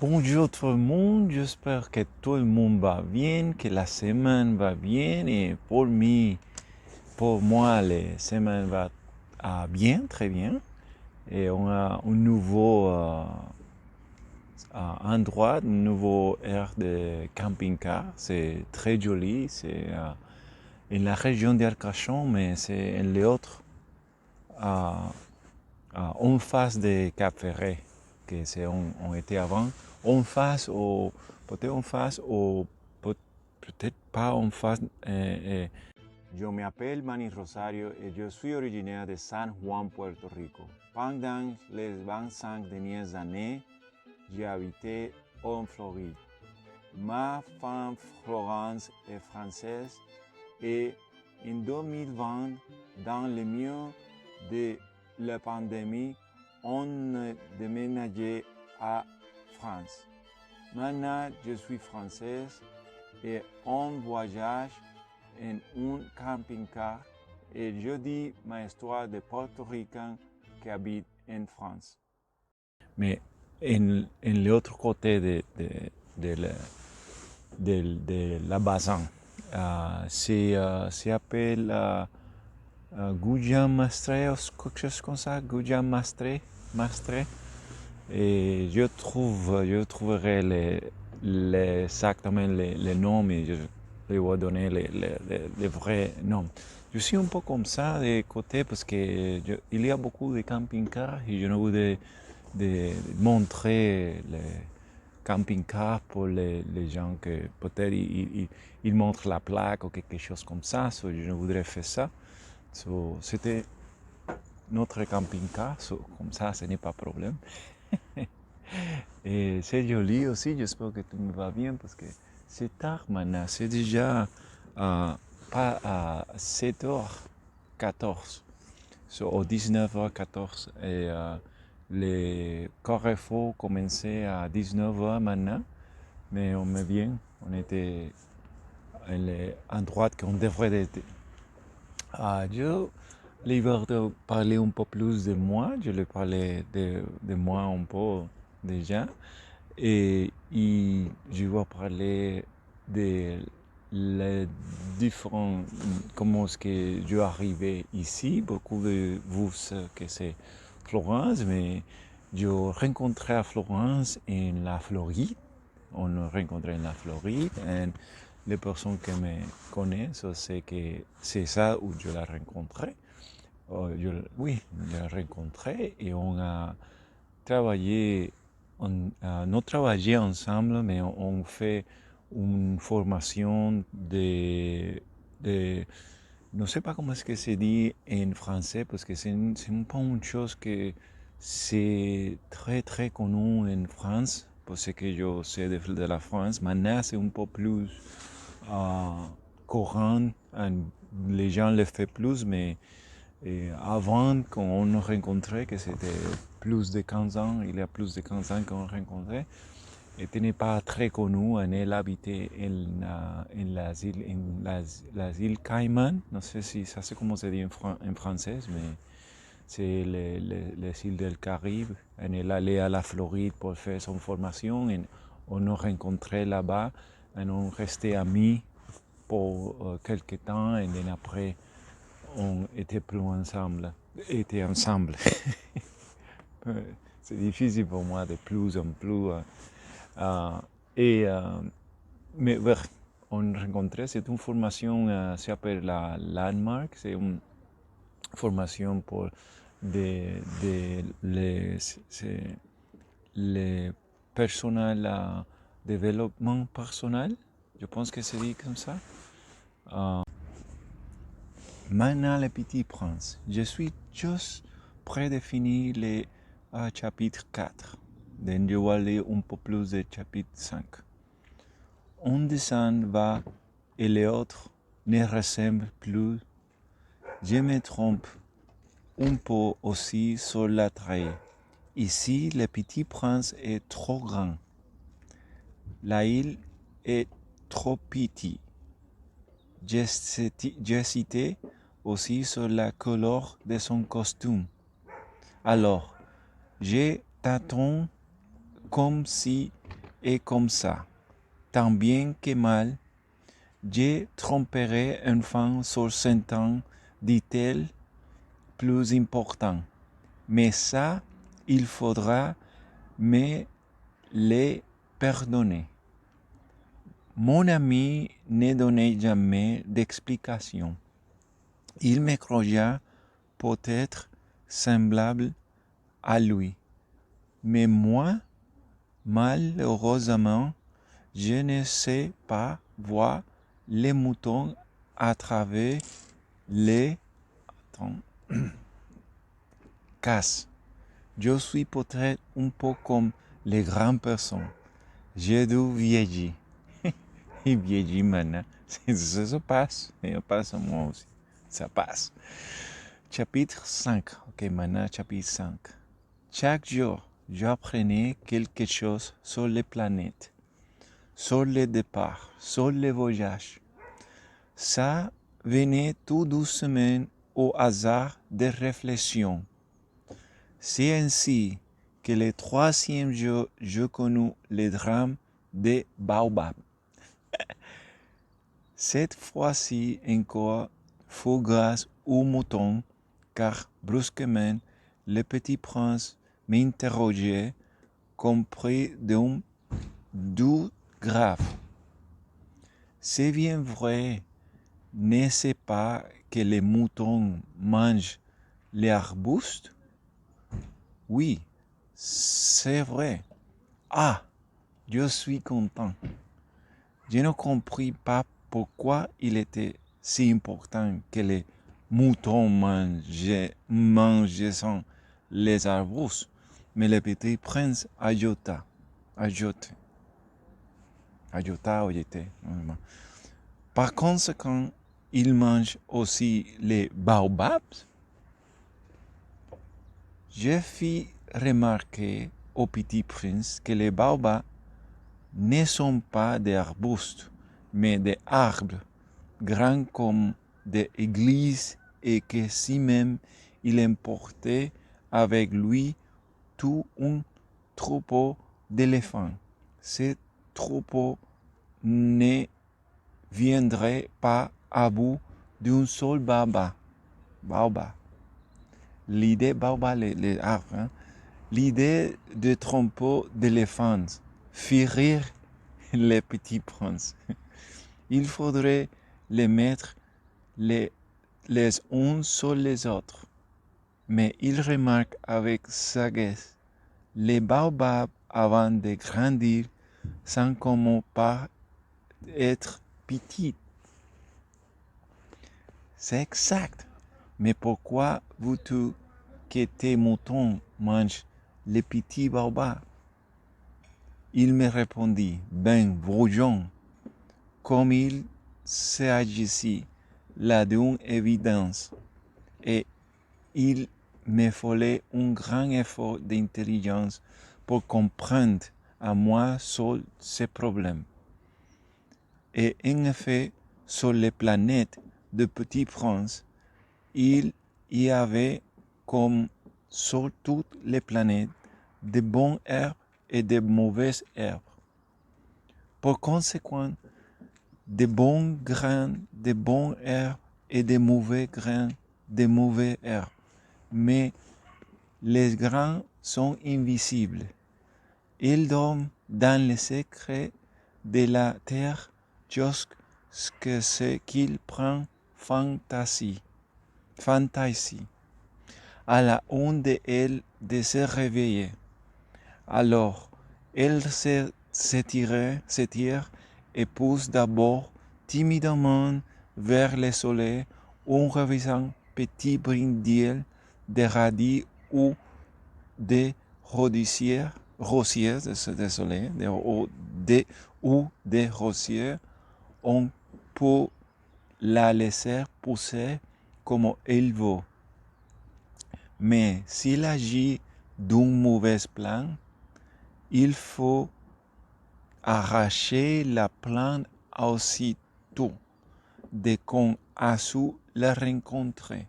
Bonjour tout le monde, j'espère que tout le monde va bien, que la semaine va bien et pour moi, la semaine va bien, très bien. Et on a un nouveau endroit, un nouveau aire de camping-car. C'est très joli, c'est en la région d'Arcachon, mais c'est en l'autre, en face de Cap-Ferret, que c'est on était avant. En face, peut-être en face, ou peut-être pas en face. Je m'appelle Manny Rosario et je suis originaire de San Juan, Puerto Rico. Pendant les 25 dernières années, j'ai habité en Floride. Ma femme Florence est française et en 2020, dans le milieu de la pandémie, on a déménagé à France. Maintenant, je suis française et on voyage en un camping-car et je dis ma histoire de portoricain qui habite en France. Mais en l'autre côté de la, de la bassin, c'est appelé Goudian Mastre ou quelque chose comme ça, Goudian Mastre. Et je trouverai exactement les noms, mais je vais donner les vrais noms. Je suis un peu comme ça de côté parce qu'il y a beaucoup de camping-cars et je ne voudrais de montrer les camping-cars pour les gens que peut-être ils montrent la plaque ou quelque chose comme ça. So, je ne voudrais faire ça. So, c'était notre camping-car, so, comme ça, ce n'est pas problème. Et c'est joli aussi, j'espère que tout me va bien parce que c'est tard maintenant, c'est déjà pas à 7h14, so, au 19h14. Et les carrefours commençaient à 19h maintenant, mais on est bien, on était à droite qu'on devrait être. Je vais parler un peu plus de moi, je vais parler de moi un peu déjà. Et je vais parler de les différents, comment est-ce que je suis arrivé ici. Beaucoup de vous savez que c'est Florence, mais je rencontré à Florence en la Floride. On a rencontré en la Floride. Et les personnes qui me connaissent, c'est que c'est ça où je l'ai rencontré. Oui, je l'ai rencontré et on a travaillé, on travaillé ensemble, mais on fait une formation de ne sais pas comment est-ce que se dit en français, parce que c'est pas une chose que c'est très très connu en France, parce que je sais de la France. Maintenant, c'est un peu plus courant, les gens le font plus, mais avant, quand on rencontrait, que c'était plus de 15 ans, il y a plus de 15 ans qu'on rencontrait, et n'est pas très connu. Elle habitait las îles Caïmans. Non sais si ça c'est comment se dit en français, mais c'est les îles del Caribe. Elle est allée à la Floride pour faire son formation. Et on nous rencontrait là-bas. Et on restait amis pour quelques temps. Et après, on était plus ensemble. C'est difficile pour moi de plus en plus. Et, mais ouais, on rencontré, c'est une formation, ça s'appelle la Landmark, c'est une formation pour les, les personnels, développement personnel, je pense que c'est dit comme ça. Maintenant, le petit prince, je suis juste près de finir le chapitre 4. Donc, je vais aller un peu plus de chapitre 5. On descend va et l'autre ne ressemble plus. Je me trompe un peu aussi sur la taille. Ici, le petit prince est trop grand. La île est trop petite. J'hésitais aussi sur la couleur de son costume. Alors, je t'attends comme si est comme ça, tant bien que mal. Je tromperai une femme sur 100 ans, dit-elle, plus important. Mais ça, il faudra me le pardonner. Mon ami ne donnait jamais d'explication. Il me croyait peut-être semblable à lui. Mais moi, malheureusement, je ne sais pas voir les moutons à travers les casses. Je suis peut-être un peu comme les grandes personnes. J'ai dû vieillir. Et vieillir maintenant. Ça se passe. Et ça passe à moi aussi. Ça passe. Chapitre 5. Ok, maintenant chapitre 5. Chaque jour, j'apprenais quelque chose sur les planètes, sur les départs, sur les voyages. Ça venait tout doucement au hasard des réflexions. C'est ainsi que le troisième jour, je connus le drame des baobabs. Cette fois-ci encore, fut grâce aux moutons, car brusquement, le petit prince m'interrogeait, compris d'un doux grave. C'est bien vrai, n'est-ce pas que les moutons mangent les arbustes? Oui, c'est vrai. Ah, je suis content. Je ne compris pas pourquoi il était si important que les moutons mangeaient les arbustes, mais le petit prince ajouta, par conséquent, il mange aussi les baobabs. Je fis remarquer au petit prince que les baobabs ne sont pas des arbustes, mais des arbres, grands comme des églises, et que si même il emportait avec lui tout un troupeau d'éléphants, ce troupeau ne viendrait pas à bout d'un seul baobab. L'idée, baobab, les arbres, hein? L'idée de troupeau d'éléphants fit rire les petits princes. Il faudrait les mettre les uns sur les autres. Mais il remarque avec sagesse, les baobabs avant de grandir sans comment pas être petits. C'est exact. Mais pourquoi veux-tu que tes moutons mangent les petits baobabs? Il me répondit, ben voyons, comme il s'agissait là d'une évidence, et il me fallait un grand effort d'intelligence pour comprendre à moi seul ce problème. Et en effet, sur les planètes de Petit Prince, il y avait, comme sur toutes les planètes, de bonnes herbes et de mauvaises herbes. Par conséquent, de bons grains, de bonnes herbes et de mauvais grains, de mauvaises herbes. Mais les grains sont invisibles. Ils dorment dans le secret de la terre jusqu'à ce qu'ils prennent fantaisie. À la une d'elles de se réveiller. Alors, elle s'étire et pousse d'abord timidement vers le soleil en revisant petit brindilles de radis ou de rosiers, ou des rosiers. On peut la laisser pousser comme elle veut. Mais s'il agit d'un mauvais plan, il faut arracher la plante aussitôt dès qu'on a su la rencontrer.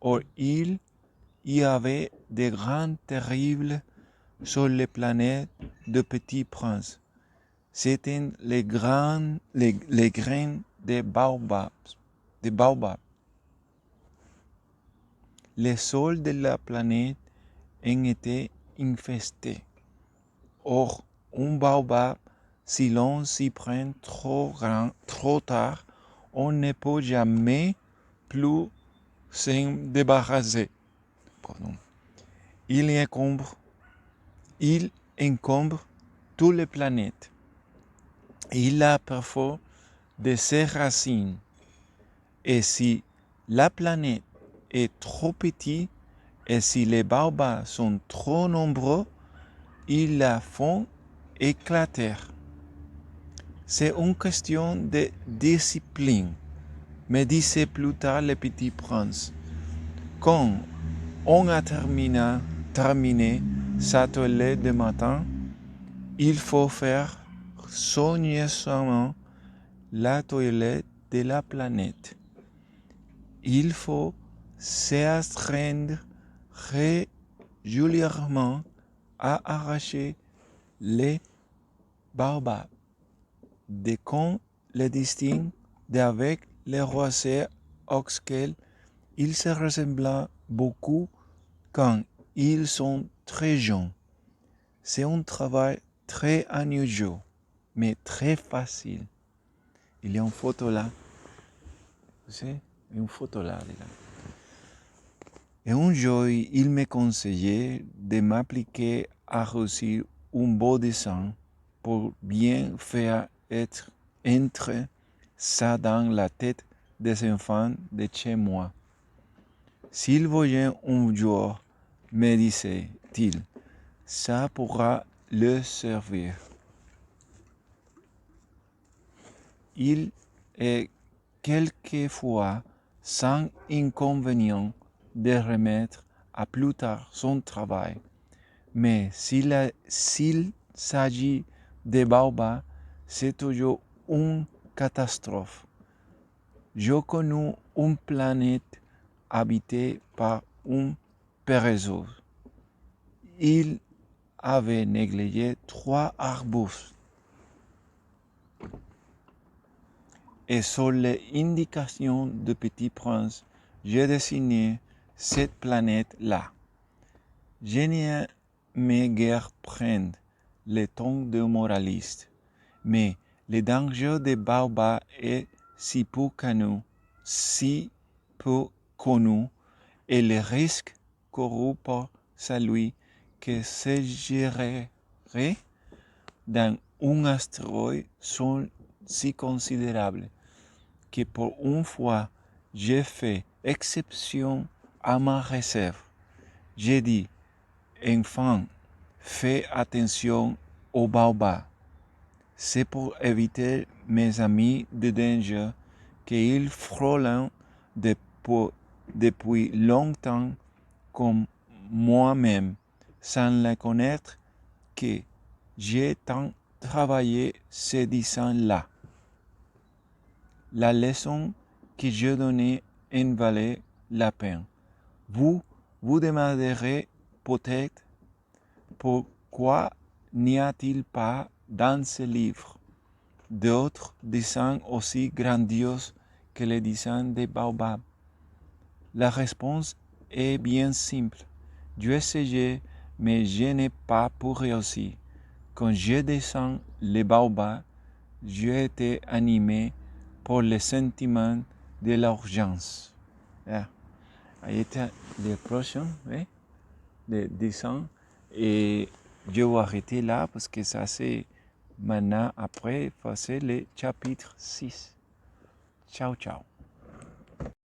Or, il y avait des grands terribles sur les planètes de Petit Prince. C'étaient les graines des baobabs. Les sols de la planète en étaient infestés. Or, un baobab, si l'on s'y prend trop tard, on ne peut jamais plus s'en débarrasser. Pardon. Il encombre toutes les planètes. Il a parfois de ses racines. Et si la planète est trop petite et si les baobabs sont trop nombreux, ils la font éclater. C'est une question de discipline, me disait plus tard le Petit Prince. Quand on a terminé sa toilette de matin, il faut faire soigneusement la toilette de la planète. Il faut s'astreindre régulièrement à arracher les baobabs. Dès qu'on les distingue d'avec les rosets auxquels ils se ressemblent beaucoup quand ils sont très jeunes. C'est un travail très ennuyeux, mais très facile. Il y a une photo là. Vous savez, une photo là. Et un jour, il me conseillait de m'appliquer à réussir un beau dessin pour bien faire entrer ça dans la tête des enfants de chez moi. S'ils voyaient un jour, me disait-il, ça pourra leur servir. Il est quelquefois sans inconvénient de remettre à plus tard son travail. Mais s'il s'agit de baobabs, c'est toujours une catastrophe. J'ai connu une planète habitée par un paresseux. Il avait négligé 3 arbustes. Et sur les indications du Petit Prince, j'ai dessiné cette planète-là. Je n'aimais guère prendre le ton de moraliste, mais le danger des baobabs est si peu connu, et le risque couru par celui qui s'agirait dans un astéroïde sont si considérables que pour une fois, j'ai fait exception à ma réserve. J'ai dit, enfant, fais attention aux baobabs. C'est pour éviter mes amis de danger qu'ils frôlent depuis longtemps comme moi-même, sans le connaître, que j'ai tant travaillé ces dessins-là. La leçon que je donnais en valait la peine. Vous vous demanderez peut-être pourquoi n'y a-t-il pas dans ce livre d'autres dessins aussi grandioses que les dessins des baobabs? La réponse est bien simple. J'ai essayé, mais je n'ai pas pu réussir. Quand je descends les baobabs, j'ai été animé pour le sentiment de l'urgence. Ahí está le prochain, le dessin. Et je vais arrêter là parce que ça c'est maintenant après passer le chapitre 6. Ciao, ciao.